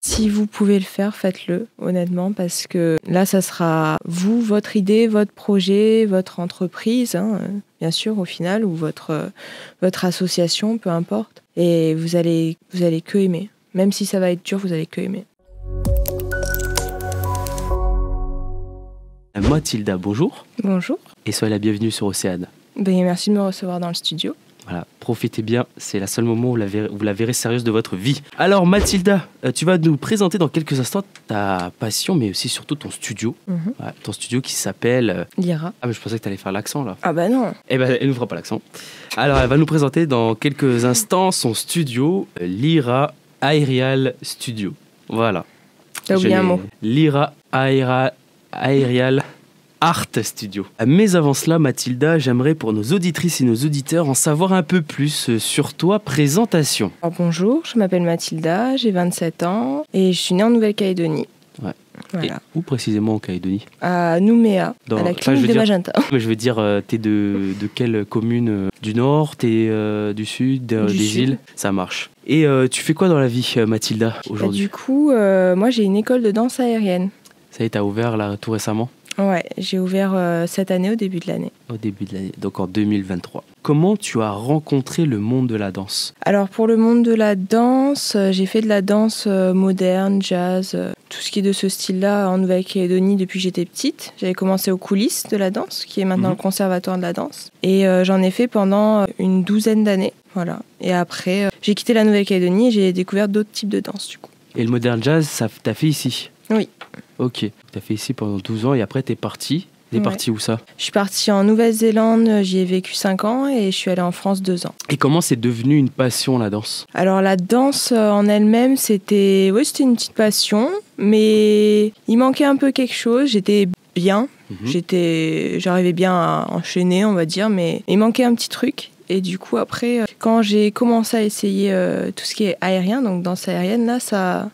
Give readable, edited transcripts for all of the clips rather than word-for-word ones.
Si vous pouvez le faire, faites-le, honnêtement, parce que là, ça sera vous, votre idée, votre projet, votre entreprise, bien sûr, au final, ou votre association, peu importe. Et vous allez que aimer. Même si ça va être dur, vous allez que aimer. Mathilda, bonjour. Bonjour. Et soyez la bienvenue sur Océane. Merci de me recevoir dans le studio. Voilà, profitez bien, c'est la seule moment où vous la verrez sérieuse de votre vie. Alors Mathilda, tu vas nous présenter dans quelques instants ta passion, mais aussi surtout ton studio. Ouais, ton studio qui s'appelle... Lyra. Ah mais je pensais que tu allais faire l'accent là. Ah bah non. Eh ben elle nous fera pas l'accent. Alors elle va nous présenter dans quelques instants son studio, Lyra Aerial Studio. Voilà. T'as oublié un mot. Lyra Aerial Art Studio. Mais avant cela, Mathilda, j'aimerais pour nos auditrices et nos auditeurs en savoir un peu plus sur toi. Présentation. Alors, bonjour, je m'appelle Mathilda, j'ai 27 ans et je suis née en Nouvelle-Calédonie. Ouais. Voilà. Et où précisément en Calédonie? À Nouméa, à la clinique de Magenta. Mais je veux dire, t'es de quelle commune? Du nord, t'es du sud, des îles? Ça marche. Et tu fais quoi dans la vie, Mathilda, aujourd'hui? Du coup, moi j'ai une école de danse aérienne. Ça y est, t'as ouvert là tout récemment? Ouais, j'ai ouvert cette année, au début de l'année. Au début de l'année, donc en 2023. Comment tu as rencontré le monde de la danse? Alors pour le monde de la danse, j'ai fait de la danse moderne, jazz, tout ce qui est de ce style-là en Nouvelle-Calédonie depuis que j'étais petite. J'avais commencé aux coulisses de la danse, qui est maintenant le conservatoire de la danse. Et j'en ai fait pendant une 12aine d'années. Voilà. Et après, j'ai quitté la Nouvelle-Calédonie et j'ai découvert d'autres types de danse du coup. Et le modern jazz, ça t'as fait ici? Oui. Ok, t'as fait ici pendant 12 ans et après t'es partie. T'es partie où ça? Je suis partie en Nouvelle-Zélande, j'y ai vécu 5 ans et je suis allée en France 2 ans. Et comment c'est devenu une passion la danse? Alors la danse en elle-même, c'était une petite passion, mais il manquait un peu quelque chose. J'étais bien, j'arrivais bien à enchaîner, on va dire, mais il manquait un petit truc. Et du coup après, quand j'ai commencé à essayer tout ce qui est aérien, donc danse aérienne, là ça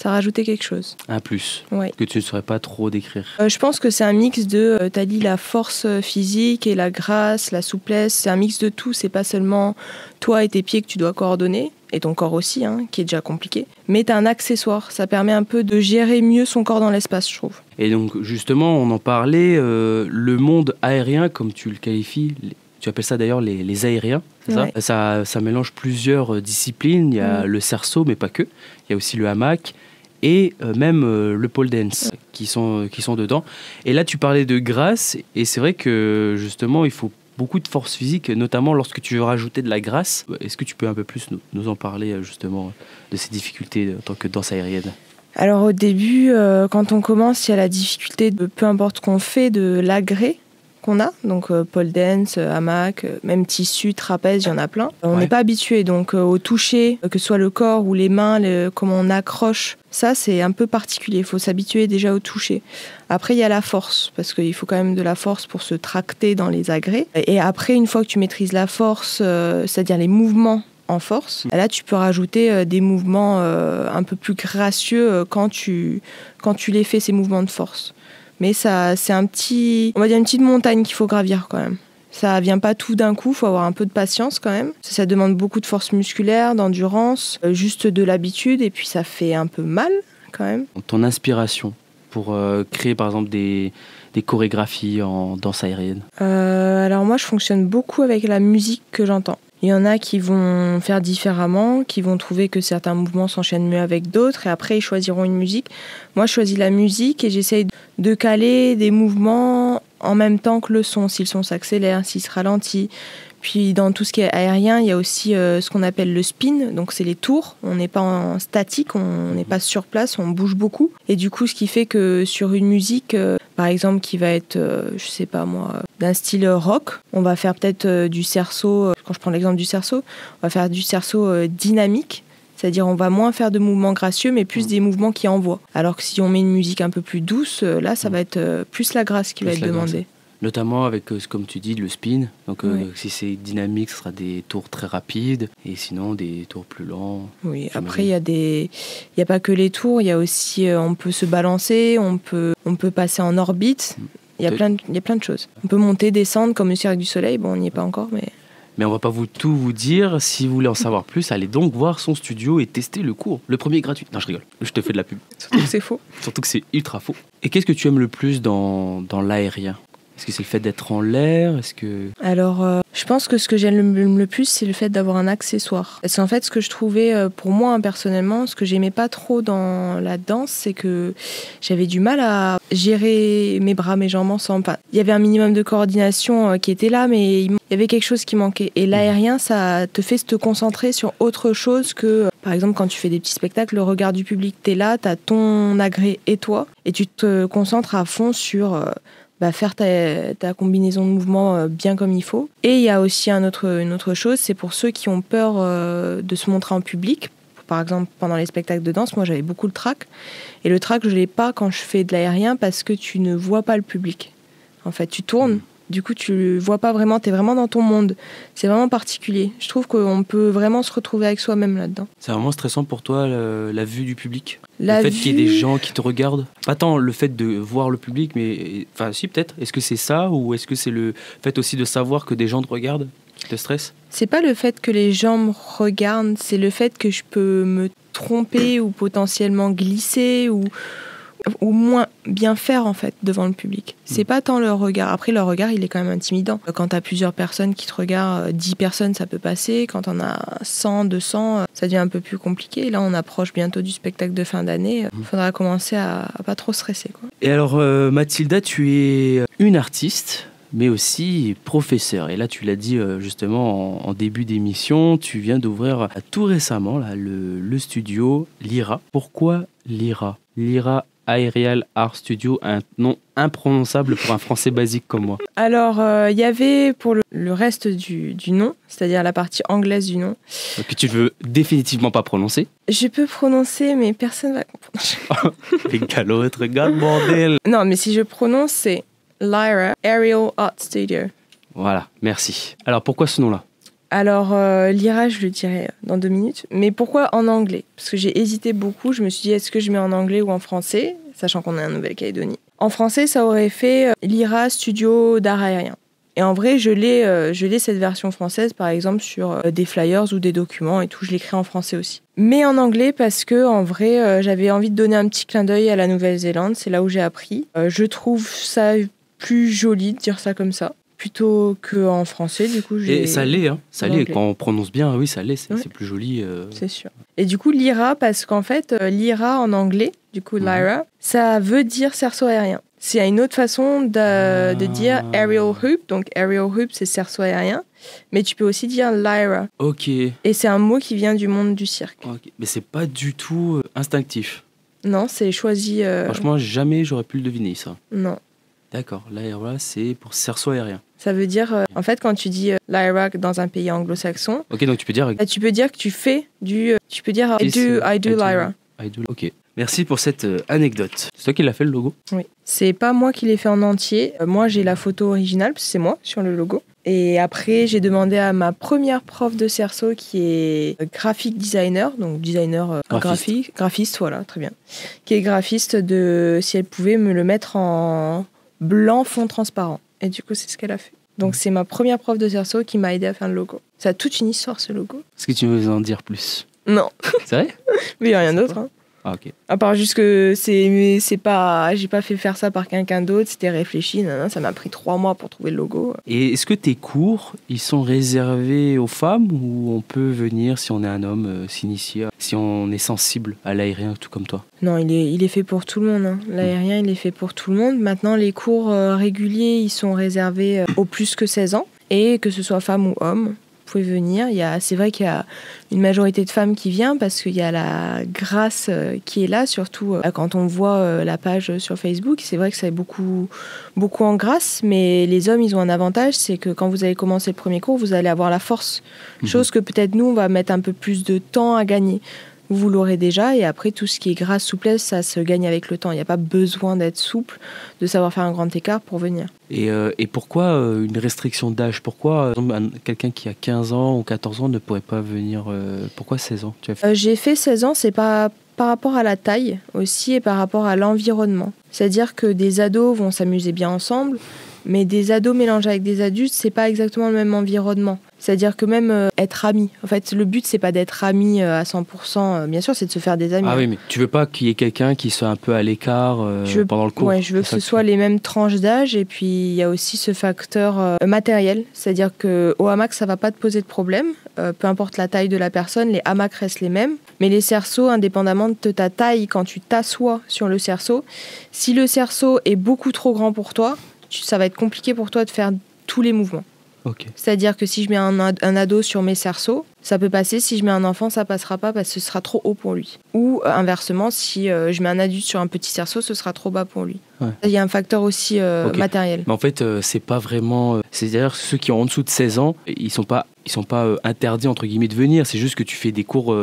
rajoutait quelque chose. Un plus, ouais. Que tu ne saurais pas trop décrire. Je pense que c'est un mix de, t'as dit la force physique et la grâce, la souplesse, c'est un mix de tout, c'est pas seulement toi et tes pieds que tu dois coordonner, et ton corps aussi, qui est déjà compliqué, mais t'as un accessoire, ça permet un peu de gérer mieux son corps dans l'espace, je trouve. Et donc justement, on en parlait, le monde aérien, comme tu le qualifies, tu appelles ça d'ailleurs les aériens, c'est ça? Ça mélange plusieurs disciplines, il y a le cerceau, mais pas que, il y a aussi le hamac, et même le pole dance qui sont dedans. Et là, tu parlais de grâce, et c'est vrai que justement, il faut beaucoup de force physique, notamment lorsque tu veux rajouter de la grâce. Est-ce que tu peux un peu plus nous en parler justement de ces difficultés en tant que danse aérienne? Alors au début, quand on commence, il y a la difficulté de, peu importe ce qu'on fait, de l'agré qu'on a, donc pole dance, hamac, même tissu, trapèze, il y en a plein. On n'est pas habitué, donc au toucher, que ce soit le corps ou les mains, comment on accroche, ça c'est un peu particulier, il faut s'habituer déjà au toucher. Après il y a la force, parce qu'il faut quand même de la force pour se tracter dans les agrès. Et après, une fois que tu maîtrises la force, c'est-à-dire les mouvements en force, là tu peux rajouter des mouvements un peu plus gracieux quand tu les fais, ces mouvements de force. Mais ça, c'est on va dire une petite montagne qu'il faut gravir quand même. Ça vient pas tout d'un coup, il faut avoir un peu de patience quand même. Ça demande beaucoup de force musculaire, d'endurance, juste de l'habitude, et puis ça fait un peu mal quand même. Ton inspiration pour créer par exemple des chorégraphies en danse aérienne? Alors moi je fonctionne beaucoup avec la musique que j'entends. Il y en a qui vont faire différemment, qui vont trouver que certains mouvements s'enchaînent mieux avec d'autres et après ils choisiront une musique. Moi je choisis la musique et j'essaye de caler des mouvements en même temps que le son, si le son s'accélère, s'il se ralentit. Puis dans tout ce qui est aérien, il y a aussi ce qu'on appelle le spin, donc c'est les tours. On n'est pas en statique, on n'est pas sur place, on bouge beaucoup. Et du coup, ce qui fait que sur une musique, par exemple, qui va être, je sais pas moi, d'un style rock, on va faire peut-être du cerceau, quand je prends l'exemple du cerceau, on va faire du cerceau dynamique. C'est-à-dire on va moins faire de mouvements gracieux, mais plus des mouvements qui envoient. Alors que si on met une musique un peu plus douce, là, ça va être plus la grâce qui va être demandée. Notamment avec, comme tu dis, le spin. Donc si c'est dynamique, ce sera des tours très rapides. Et sinon, des tours plus lents. Oui, après, il y a pas que les tours. Il y a aussi, on peut se balancer, on peut passer en orbite. Il y a plein de choses. On peut monter, descendre, comme le Cirque du Soleil. Bon, on n'y est pas encore, mais... Mais on va pas tout vous dire. Si vous voulez en savoir plus, allez donc voir son studio et tester le cours. Le premier est gratuit. Non, je rigole. Je te fais de la pub. Surtout que c'est faux. Surtout que c'est ultra faux. Et qu'est-ce que tu aimes le plus dans l'aérien ? Est-ce que c'est le fait d'être en l'air ? Est-ce que... Alors, je pense que ce que j'aime le plus, c'est le fait d'avoir un accessoire. Parce qu'en fait, ce que je trouvais, pour moi, personnellement, ce que j'aimais pas trop dans la danse, c'est que j'avais du mal à gérer mes bras, mes jambes ensemble. Enfin, il y avait un minimum de coordination qui était là, mais il y avait quelque chose qui manquait. Et l'aérien, ça te fait te concentrer sur autre chose que, par exemple, quand tu fais des petits spectacles, le regard du public, t'es là, t'as ton agrès et toi, et tu te concentres à fond sur... faire ta combinaison de mouvements bien comme il faut. Et il y a aussi une autre chose, c'est pour ceux qui ont peur de se montrer en public. Par exemple, pendant les spectacles de danse, moi j'avais beaucoup le trac. Et le trac, je ne l'ai pas quand je fais de l'aérien parce que tu ne vois pas le public. En fait, tu tournes, du coup tu ne vois pas vraiment, tu es vraiment dans ton monde. C'est vraiment particulier. Je trouve qu'on peut vraiment se retrouver avec soi-même là-dedans. C'est vraiment stressant pour toi, la vue du public ? Le fait qu'il y ait des gens qui te regardent. Pas tant le fait de voir le public, mais... Enfin, si, peut-être. Est-ce que c'est ça ou est-ce que c'est le fait aussi de savoir que des gens te regardent qui te stresse ? C'est pas le fait que les gens me regardent, c'est le fait que je peux me tromper ou potentiellement glisser ou moins bien faire en fait devant le public. C'est pas tant leur regard. Après, leur regard, il est quand même intimidant. Quand t'as plusieurs personnes qui te regardent, 10 personnes, ça peut passer. Quand on a 100, 200, ça devient un peu plus compliqué. Là, on approche bientôt du spectacle de fin d'année. Il faudra commencer à pas trop stresser, quoi. Et alors, Mathilda, tu es une artiste, mais aussi professeur. Et là, tu l'as dit justement en début d'émission, tu viens d'ouvrir tout récemment là, le studio Lyra. Pourquoi Lyra ? Lyra Aerial Art Studio, un nom imprononçable pour un français basique comme moi. Alors, il y avait pour le reste du nom, c'est-à-dire la partie anglaise du nom. Que tu ne veux définitivement pas prononcer. Je peux prononcer, mais personne ne va comprendre. Les galottes, regarde, bordel. Non, mais si je prononce, c'est Lyra Aerial Art Studio. Voilà, merci. Alors, pourquoi ce nom-là ? Alors, Lyra, je le dirai dans 2 minutes. Mais pourquoi en anglais ? Parce que j'ai hésité beaucoup. Je me suis dit, est-ce que je mets en anglais ou en français ? Sachant qu'on est en Nouvelle-Calédonie. En français, ça aurait fait Lyra Studio d'art aérien. Et en vrai, je l'ai cette version française, par exemple, sur des flyers ou des documents et tout. Je l'écris en français aussi. Mais en anglais, parce que en vrai, j'avais envie de donner un petit clin d'œil à la Nouvelle-Zélande. C'est là où j'ai appris. Je trouve ça plus joli de dire ça comme ça. Plutôt qu'en français, du coup, j'ai... Et ça l'est, hein. Ça l'est. Quand on prononce bien, oui, ça l'est. C'est plus joli. C'est sûr. Et du coup, Lyra, parce qu'en fait, Lyra en anglais, du coup, Lyra, ça veut dire cerceau aérien. C'est une autre façon de dire aerial hoop. Donc, aerial hoop, c'est cerceau aérien. Mais tu peux aussi dire Lyra. Ok. Et c'est un mot qui vient du monde du cirque. Okay. Mais c'est pas du tout instinctif. Non, c'est choisi... Franchement, jamais j'aurais pu le deviner, ça. Non. D'accord. Lyra, c'est pour cerceau aérien. Ça veut dire, en fait, quand tu dis Lyra dans un pays anglo-saxon, ok, donc tu peux dire... tu peux dire que tu fais du... tu peux dire I do Lyra. Ok. Merci pour cette anecdote. C'est toi qui l'as fait, le logo ? Oui. C'est pas moi qui l'ai fait en entier. Moi, j'ai la photo originale, parce que c'est moi sur le logo. Et après, j'ai demandé à ma première prof de cerceau, qui est graphic designer, donc designer graphiste, voilà, très bien, qui est graphiste, si elle pouvait me le mettre en blanc fond transparent. Et du coup, c'est ce qu'elle a fait. Donc, c'est ma première prof de cerceau qui m'a aidé à faire le logo. Ça a toute une histoire, ce logo. Est-ce que tu veux en dire plus ? Non. C'est vrai ? Mais il n'y a rien d'autre. Hein. Ah, ok. À part juste que c'est pas... J'ai pas fait faire ça par quelqu'un d'autre, c'était réfléchi. Ça m'a pris 3 mois pour trouver le logo. Et est-ce que tes cours, ils sont réservés aux femmes ou on peut venir, si on est un homme, s'initier, si on est sensible à l'aérien, tout comme toi ? Non, il est fait pour tout le monde. Hein. L'aérien, il est fait pour tout le monde. Maintenant, les cours réguliers, ils sont réservés aux plus que 16 ans. Et que ce soit femme ou homme, vous pouvez venir. C'est vrai qu'il y a une majorité de femmes qui viennent parce qu'il y a la grâce qui est là, surtout quand on voit la page sur Facebook. C'est vrai que c'est beaucoup en grâce, mais les hommes, ils ont un avantage, c'est que quand vous allez commencer le premier cours, vous allez avoir la force. Chose que peut-être nous, on va mettre un peu plus de temps à gagner. Vous l'aurez déjà, et après, tout ce qui est grâce, souplesse, ça se gagne avec le temps. Il n'y a pas besoin d'être souple, de savoir faire un grand écart pour venir. Et pourquoi une restriction d'âge ? Pourquoi quelqu'un qui a 15 ans ou 14 ans ne pourrait pas venir ? Pourquoi 16 ans ? J'ai fait 16 ans, c'est pas par rapport à la taille aussi et par rapport à l'environnement. C'est-à-dire que des ados vont s'amuser bien ensemble, Mais des ados mélangés avec des adultes, c'est pas exactement le même environnement. C'est-à-dire que même être amis. En fait, le but, c'est pas d'être amis à 100%. Bien sûr, c'est de se faire des amis. Ah oui, mais tu veux pas qu'il y ait quelqu'un qui soit un peu à l'écart pendant le cours? Ouais, je veux que ce soit les mêmes tranches d'âge. Et puis, il y a aussi ce facteur matériel. C'est-à-dire qu'au hamac, ça va pas te poser de problème. Peu importe la taille de la personne, les hamacs restent les mêmes. Mais les cerceaux, indépendamment de ta taille, quand tu t'assois sur le cerceau, si le cerceau est beaucoup trop grand pour toi, ça va être compliqué pour toi de faire tous les mouvements. Okay. C'est-à-dire que si je mets un ado sur mes cerceaux, ça peut passer. Si je mets un enfant, ça passera pas parce que ce sera trop haut pour lui. Ou inversement, si je mets un adulte sur un petit cerceau, ce sera trop bas pour lui. Ouais. Il y a un facteur aussi matériel. Mais en fait, c'est pas vraiment... c'est-à-dire ceux qui ont en dessous de 16 ans, ils sont pas interdits, entre guillemets, de venir. C'est juste que tu fais des cours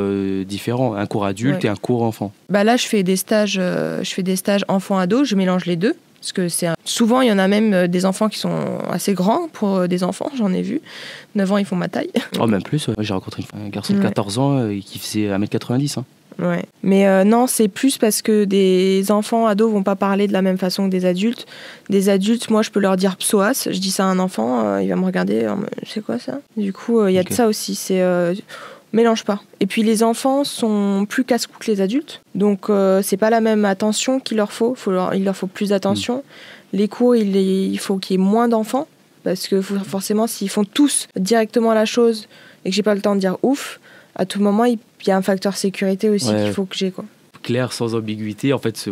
différents. Un cours adulte et un cours enfant. Bah là, je fais des stages enfant-ado. Je mélange les deux. Parce que souvent, il y en a même des enfants qui sont assez grands pour des enfants, j'en ai vu. 9 ans, ils font ma taille. Oh, même plus. J'ai rencontré un garçon de 14 ans qui faisait 1m90. Hein. Ouais. Mais non, c'est plus parce que des enfants, ados, vont pas parler de la même façon que des adultes. Des adultes, moi, je peux leur dire psoas. Je dis ça à un enfant, il va me regarder, c'est quoi ça? Du coup, il y a de ça aussi. C'est... mélange pas. Et puis les enfants sont plus casse-cou que les adultes, donc c'est pas la même attention qu'il leur faut. Il leur faut plus d'attention. Les cours, il faut qu'il y ait moins d'enfants, parce que forcément, s'ils font tous directement la chose et que j'ai pas le temps de dire ouf, à tout moment, il y a un facteur sécurité aussi qu'il faut que j'ai, quoi. Clair, sans ambiguïté. En fait, ce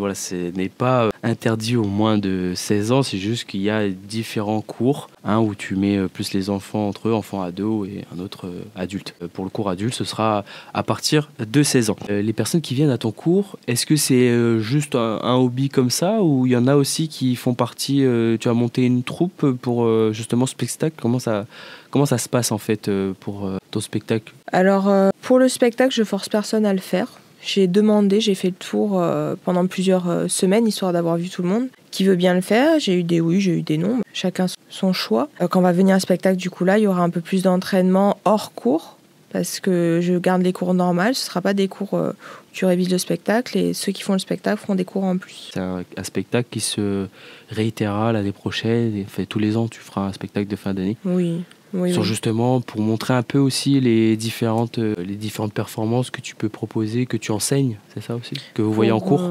n'est pas interdit aux moins de 16 ans, c'est juste qu'il y a différents cours, où tu mets plus les enfants entre eux, enfants ados et un autre adulte. Pour le cours adulte, ce sera à partir de 16 ans. Les personnes qui viennent à ton cours, est-ce que c'est juste un hobby comme ça, ou il y en a aussi qui font partie, tu as monté une troupe pour justement ce spectacle? Comment ça se passe en fait pour ton spectacle? Alors, pour le spectacle, je force personne à le faire. J'ai fait le tour pendant plusieurs semaines, histoire d'avoir vu tout le monde. Qui veut bien le faire? J'ai eu des oui, j'ai eu des non. Chacun son choix. Quand va venir un spectacle, du coup là, il y aura un peu plus d'entraînement hors cours, parce que je garde les cours normaux. Ce ne sera pas des cours où tu révises le spectacle, et ceux qui font le spectacle feront des cours en plus. C'est un spectacle qui se réitérera l'année prochaine. Et tous les ans, tu feras un spectacle de fin d'année. Oui. Justement pour montrer un peu aussi les différentes performances que tu peux proposer, que tu enseignes, c'est ça aussi, que vous voyez en cours?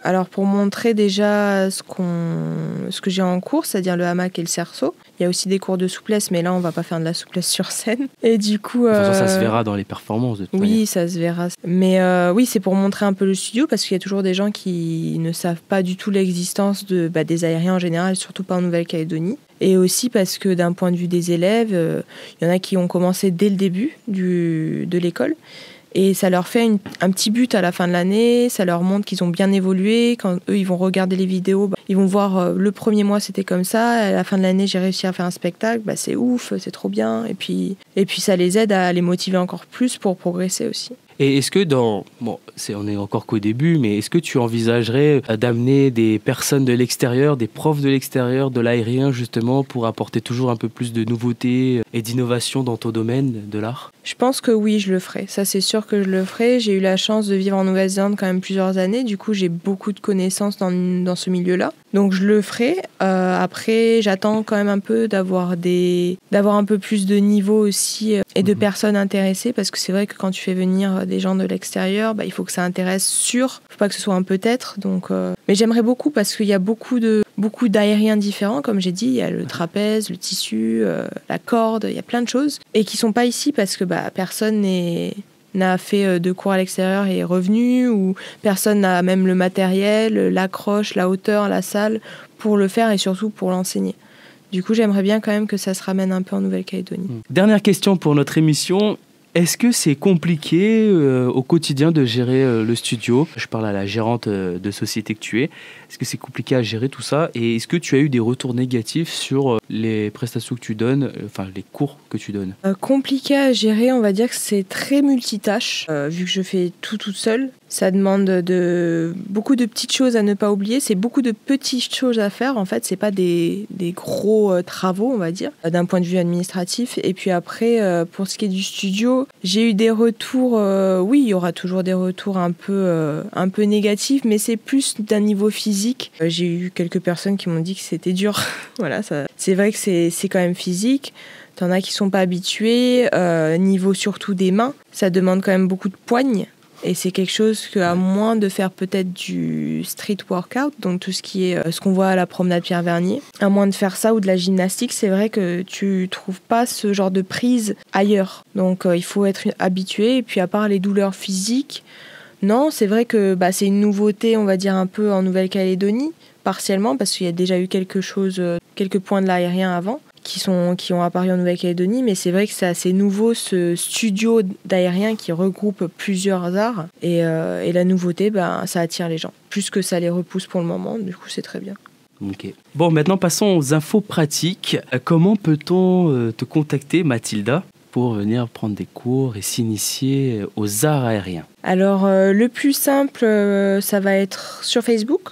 Alors pour montrer déjà ce que j'ai en cours, c'est-à-dire le hamac et le cerceau. Il y a aussi des cours de souplesse, mais là on va pas faire de la souplesse sur scène. Et du coup, de toute façon, ça se verra dans les performances. De toute manière. Ça se verra. Mais oui, c'est pour montrer un peu le studio, parce qu'il y a toujours des gens qui ne savent pas du tout l'existence des aériens en général, surtout pas en Nouvelle-Calédonie. Et aussi parce que d'un point de vue des élèves, il y en a qui ont commencé dès le début de l'école. Et ça leur fait un petit but à la fin de l'année, ça leur montre qu'ils ont bien évolué. Quand eux, ils vont regarder les vidéos, ils vont voir le premier mois, c'était comme ça. À la fin de l'année, j'ai réussi à faire un spectacle, c'est ouf, c'est trop bien. Et puis ça les aide à les motiver encore plus pour progresser aussi. Et est-ce que on est encore qu'au début, mais est-ce que tu envisagerais d'amener des personnes de l'extérieur, des profs de l'extérieur, de l'aérien justement, pour apporter toujours un peu plus de nouveautés et d'innovation dans ton domaine de l'art? Je pense que oui, je le ferai. Ça, c'est sûr que je le ferai. J'ai eu la chance de vivre en Nouvelle-Zélande quand même plusieurs années. Du coup, j'ai beaucoup de connaissances dans ce milieu-là. Donc, je le ferai. Après, j'attends quand même un peu d'avoir un peu plus de niveau aussi et de personnes intéressées. Parce que c'est vrai que quand tu fais venir des gens de l'extérieur, il faut que ça intéresse il ne faut pas que ce soit un peut-être. Donc, mais j'aimerais beaucoup, parce qu'il y a beaucoup d'aériens différents. Comme j'ai dit, il y a le trapèze, le tissu, la corde, il y a plein de choses. Et qui ne sont pas ici parce que personne n'a fait de cours à l'extérieur et est revenu, ou personne n'a même le matériel, l'accroche, la hauteur, la salle pour le faire et surtout pour l'enseigner. Du coup, j'aimerais bien quand même que ça se ramène un peu en Nouvelle-Calédonie. Dernière question pour notre émission. Est-ce que c'est compliqué au quotidien de gérer le studio? Je parle à la gérante de société que tu es. Est-ce que c'est compliqué à gérer tout ça? Et est-ce que tu as eu des retours négatifs sur les prestations que tu donnes, les cours que tu donnes? Compliqué à gérer, on va dire que c'est très multitâche, vu que je fais tout toute seule. Ça demande beaucoup de petites choses à ne pas oublier. C'est beaucoup de petites choses à faire. En fait, c'est pas des gros travaux, on va dire, d'un point de vue administratif. Et puis après, pour ce qui est du studio, j'ai eu des retours. Oui, il y aura toujours des retours un peu négatifs, mais c'est plus d'un niveau physique. J'ai eu quelques personnes qui m'ont dit que c'était dur. Voilà, c'est vrai que c'est quand même physique. T'en as qui sont pas habitués. Niveau surtout des mains, ça demande quand même beaucoup de poignes. Et c'est quelque chose qu'à moins de faire peut-être du street workout, donc tout ce qui est ce qu'on voit à la promenade Pierre-Vernier, à moins de faire ça ou de la gymnastique, c'est vrai que tu trouves pas ce genre de prise ailleurs. Donc il faut être habitué. Et puis à part les douleurs physiques, non, c'est vrai que c'est une nouveauté, on va dire un peu en Nouvelle-Calédonie, partiellement, parce qu'il y a déjà eu quelques points de l'aérien avant. Qui ont apparu en Nouvelle-Calédonie, mais c'est vrai que c'est assez nouveau, ce studio d'aérien qui regroupe plusieurs arts. Et la nouveauté, ça attire les gens. Plus que ça les repousse pour le moment, du coup c'est très bien. Ok. Bon, maintenant passons aux infos pratiques. Comment peut-on te contacter, Mathilda, pour venir prendre des cours et s'initier aux arts aériens? Alors, le plus simple, ça va être sur Facebook.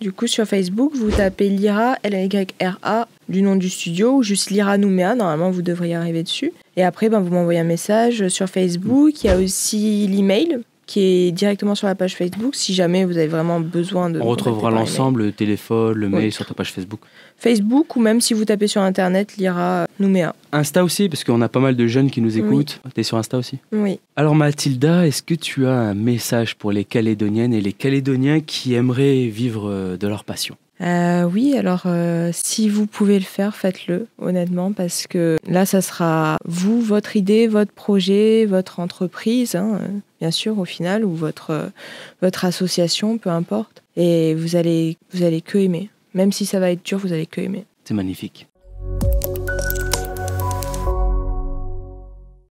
Du coup, sur Facebook, vous tapez Lyra, Lyra, du nom du studio, ou juste Lyra Nouméa. Normalement, vous devriez arriver dessus. Et après, vous m'envoyez un message sur Facebook. Il y a aussi l'email qui est directement sur la page Facebook, si jamais vous avez vraiment besoin de... On retrouvera l'ensemble, le téléphone, le mail sur ta page Facebook. Facebook, ou même si vous tapez sur Internet, Lyra Nouméa. Insta aussi, parce qu'on a pas mal de jeunes qui nous écoutent. Oui. T'es sur Insta aussi? Oui. Alors Mathilda, est-ce que tu as un message pour les Calédoniennes et les Calédoniens qui aimeraient vivre de leur passion? Oui, alors si vous pouvez le faire, faites-le, honnêtement, parce que là, ça sera vous, votre idée, votre projet, votre entreprise, bien sûr, au final, ou votre association, peu importe. Et vous allez que aimer. Même si ça va être dur, vous allez que aimer. C'est magnifique.